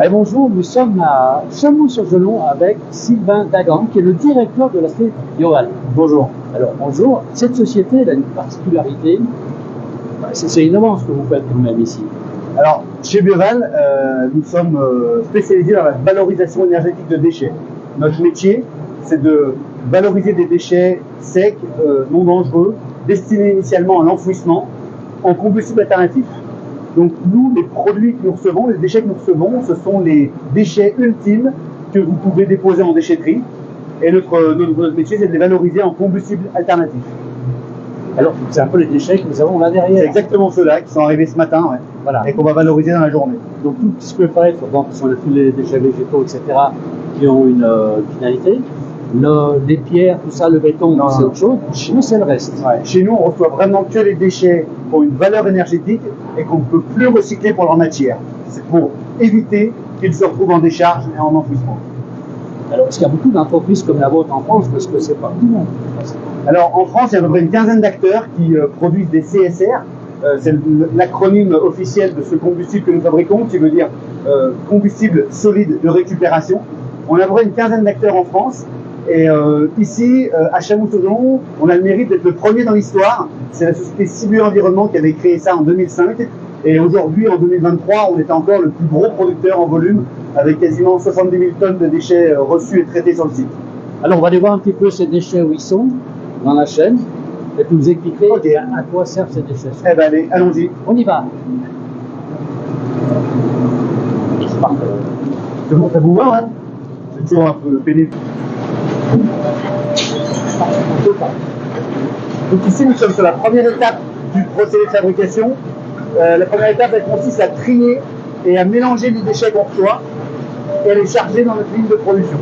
Eh, bonjour, nous sommes à Chamoux-sur-Gelon avec Sylvain Dagan, qui est le directeur de la société Bioval. Bonjour. Alors, bonjour. Cette société elle a une particularité. C'est innovant ce que vous faites vous-même ici. Alors, chez Bioval, nous sommes spécialisés dans la valorisation énergétique de déchets. Notre métier, c'est de valoriser des déchets secs, non dangereux, destinés initialement à l'enfouissement, en combustible alternatif. Donc nous, les produits que nous recevons, les déchets que nous recevons, ce sont les déchets ultimes que vous pouvez déposer en déchetterie. Et notre métier, c'est de les valoriser en combustible alternatif. Alors, c'est un peu les déchets que nous avons là derrière. C'est exactement ceux-là qui sont arrivés ce matin, ouais. Voilà. Et qu'on va valoriser dans la journée. Donc tout ce qui peut paraître, bon, ce sont tous les déchets végétaux, etc., qui ont une finalité. Les pierres, tout ça, le béton, c'est autre chose. Chez nous, c'est le reste. Ouais. Chez nous, on reçoit vraiment que les déchets qui ont une valeur énergétique et qu'on ne peut plus recycler pour leur matière. C'est pour éviter qu'ils se retrouvent en décharge et en enfouissement. Alors, est-ce qu'il y a beaucoup d'entreprises comme la vôtre en France, parce que c'est pas tout le monde? Alors, en France, il y a à peu près une quinzaine d'acteurs qui produisent des CSR. C'est l'acronyme officiel de ce combustible que nous fabriquons, qui veut dire combustible solide de récupération. On a à peu près une quinzaine d'acteurs en France. Et ici, à Chamoux-sur-Gelon, on a le mérite d'être le premier dans l'histoire. C'est la société Cibu Environnement qui avait créé ça en 2005. Et aujourd'hui, en 2023, on est encore le plus gros producteur en volume, avec quasiment 70 000 tonnes de déchets reçus et traités sur le site. Alors, on va aller voir un petit peu ces déchets où ils sont, dans la chaîne, et puis vous expliquer à quoi servent ces déchets. Eh ben allez, allons-y. On y va. C'est parfait. Ça vous va, hein? C'est toujours un peu pénible. Donc ici, nous sommes sur la première étape du procédé de fabrication. La première étape, elle consiste à trier et à mélanger les déchets qu'on reçoit et à les charger dans notre ligne de production.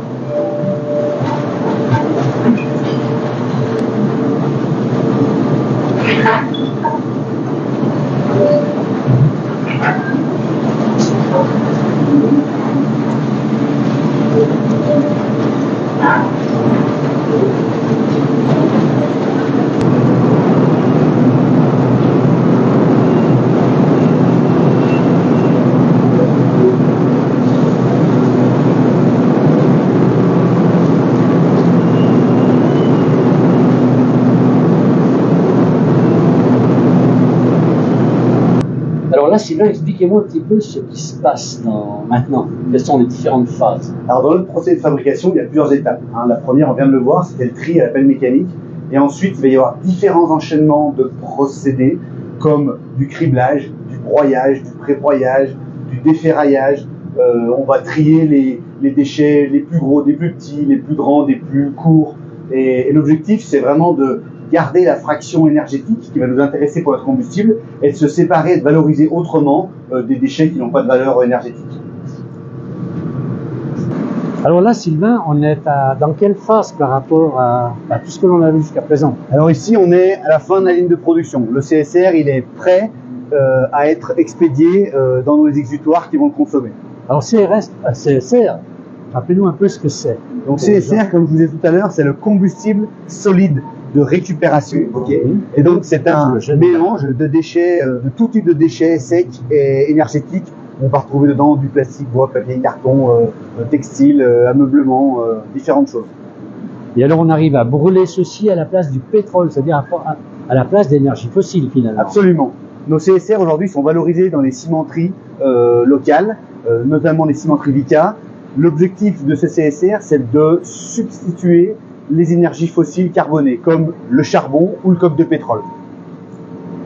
Alors là, Sylvain, expliquez-moi un petit peu ce qui se passe maintenant. Quelles sont les différentes phases? Alors dans notre procédé de fabrication, il y a plusieurs étapes. La première, on vient de le voir, c'était le tri à la pelle mécanique. Et ensuite, il va y avoir différents enchaînements de procédés, comme du criblage, du broyage, du pré-broyage, du déferraillage. On va trier les déchets, les plus gros, des plus petits, les plus grands, des plus courts. Et l'objectif, c'est vraiment de garder la fraction énergétique qui va nous intéresser pour notre combustible et de se séparer et de valoriser autrement des déchets qui n'ont pas de valeur énergétique. Alors là, Sylvain, on est dans quelle phase par rapport à tout ce que l'on a vu jusqu'à présent? Alors ici, on est à la fin de la ligne de production. Le CSR, il est prêt à être expédié dans nos exutoires qui vont le consommer. Alors CSR, rappelez-nous un peu ce que c'est. Donc CSR, comme je vous disais tout à l'heure, c'est le combustible solide de récupération. Okay. Et donc c'est un mélange de déchets, de tout type de déchets secs et énergétiques. On va retrouver dedans du plastique, bois, papier, carton, textile, ameublement, différentes choses. Et alors on arrive à brûler ceci à la place du pétrole, c'est-à-dire à la place d'énergie fossile finalement. Absolument. Nos CSR aujourd'hui sont valorisés dans les cimenteries locales, notamment les cimenteries Vicat. L'objectif de ces CSR, c'est de substituer les énergies fossiles carbonées, comme le charbon ou le coke de pétrole.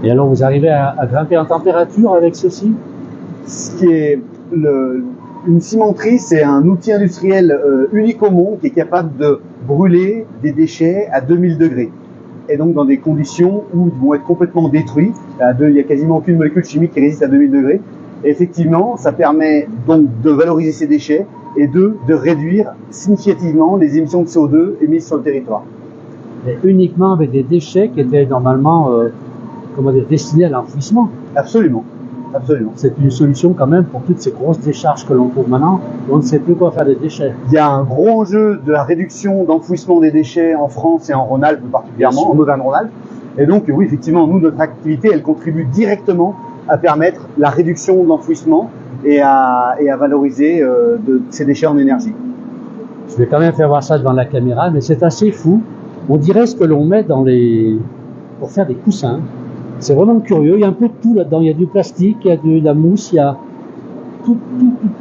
Et alors vous arrivez à grimper en température avec ceci? Ce qui est une cimenterie, c'est un outil industriel unique au monde qui est capable de brûler des déchets à 2000 degrés. Et donc dans des conditions où ils vont être complètement détruits. Il n'y a quasiment aucune molécule chimique qui résiste à 2000 degrés. Et effectivement, ça permet donc de valoriser ces déchets et de réduire significativement les émissions de CO2 émises sur le territoire. Et uniquement avec des déchets qui étaient normalement destinés à l'enfouissement. Absolument. Absolument. C'est une solution quand même pour toutes ces grosses décharges que l'on trouve maintenant. On ne sait plus quoi faire des déchets. Il y a un gros enjeu de la réduction d'enfouissement des déchets en France et en Rhône-Alpes particulièrement, en Auvergne-Rhône-Alpes. Et donc oui, effectivement, nous, notre activité, elle contribue directement à permettre la réduction de l'enfouissement et à valoriser ces déchets en énergie. Je vais quand même faire voir ça devant la caméra, mais c'est assez fou. On dirait ce que l'on met pour faire des coussins. C'est vraiment curieux. Il y a un peu de tout là-dedans. Il y a du plastique, il y a de la mousse, il y a tous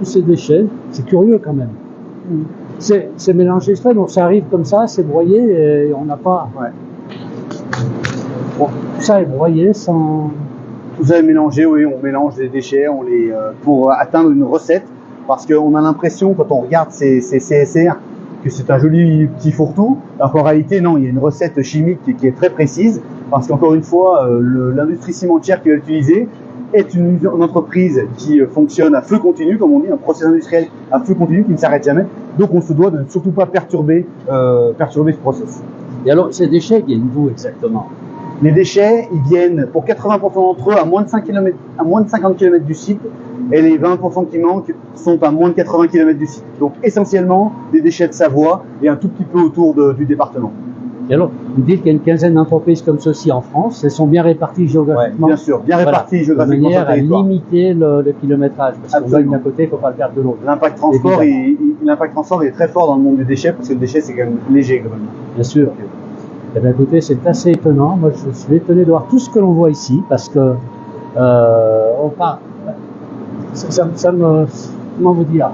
ces déchets. C'est curieux quand même. C'est mélangé exprès, donc ça arrive comme ça, c'est broyé et on n'a pas. Ouais. Bon, tout ça est broyé sans. Tout ça est mélangé, oui, on mélange les déchets, pour atteindre une recette, parce qu'on a l'impression, quand on regarde ces CSR, que c'est un joli petit fourre-tout, alors qu'en réalité, non, il y a une recette chimique qui est très précise, parce qu'encore une fois, l'industrie cimentière qui va l'utiliser est une entreprise qui fonctionne à feu continu, comme on dit, un processus industriel à feu continu qui ne s'arrête jamais, donc on se doit de ne surtout pas perturber ce processus. Et alors, ces déchets viennent d'où exactement? Les déchets, ils viennent pour 80% d'entre eux à moins de 50 km du site, et les 20% qui manquent sont à moins de 80 km du site. Donc essentiellement des déchets de Savoie et un tout petit peu autour du département. Et alors, vous dites qu'il y a une quinzaine d'entreprises comme ceci en France, elles sont bien réparties géographiquement? Ouais, bien sûr, bien réparties géographiquement. De manière à limiter le kilométrage, parce qu'on gagne d'un côté, il ne faut pas le perdre de l'autre. L'impact transport est très fort dans le monde des déchets, parce que le déchet c'est quand même léger quand même. Bien sûr. Eh bien, écoutez, c'est assez étonnant. Moi, je suis étonné de voir tout ce que l'on voit ici, parce que ça me, comment vous dire,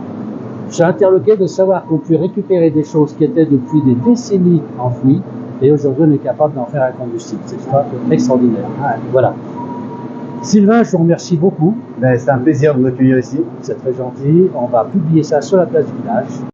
je suis interloqué de savoir qu'on peut récupérer des choses qui étaient depuis des décennies enfouies, et aujourd'hui on est capable d'en faire un combustible. C'est extraordinaire. Ouais. Voilà. Sylvain, je vous remercie beaucoup. C'est un plaisir de vous accueillir ici. C'est très gentil. On va publier ça sur la place du village.